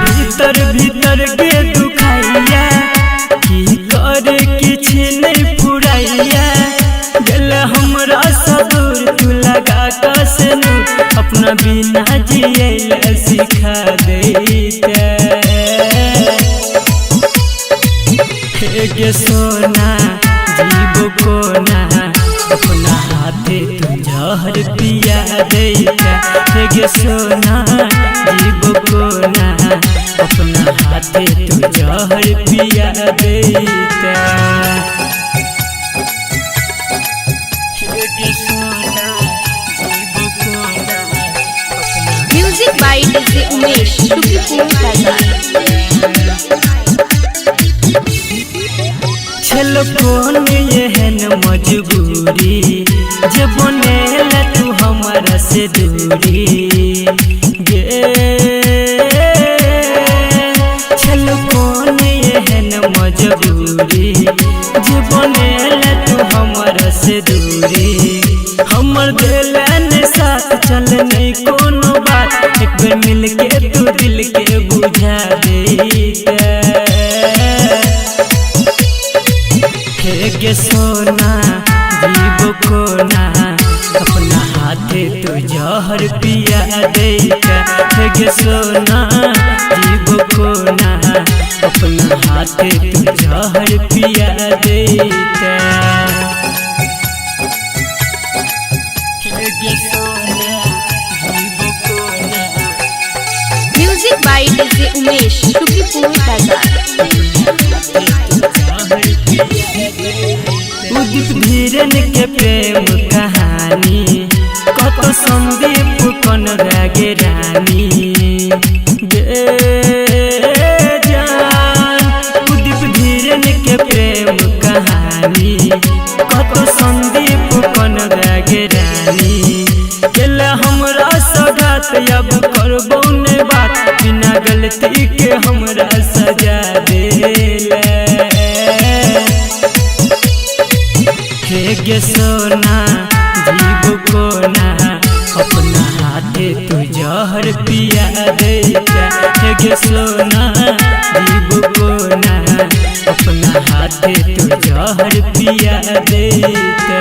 भीतर के दुखाइया की करे किछ नहीं पुराइया गल हमरा सबूर तू लगा कसनू अपना बिना जिए सिखा देते गे सोना जीव को ना अपना हाथे तू जहर पिया देता गे सोना जीव को ना अपना हाथे तू जहर पिया देता म्यूजिक बाय डीजे उमेश शुक्रिया छल कौन एहन मजबूरी जे बनेल तू हमरा से दूरी गे छल कौन एहन मजबूरी जे बनेल तू हमरा से दूरी हमर दिल ने साथ चल नहीं कोनो बात एक बार मिल के तू दिल के बुझा देता गे सोना जीव को ना अपना हाथे तू जहर पिया देता गे सोना जीव को ना अपना हाथे तू जहर पिया देता गे सोना जीव को ना म्यूजिक बाय डीजे उमेश शुक्रिया उदित धीरन के प्रेम कहानी कत संदीप कन रागे रानी गे जान उदित धीरन के प्रेम कहानी कत संदीप कन रागे रानी केला हमरा सगात अब करबो ने बात बिना गलती के हमरा सजा देला गे सोना जीव को ना अपना हाथे तू जहर पिया देता गे सोना जीव को ना अपना हाथे तू जहर पिया देता।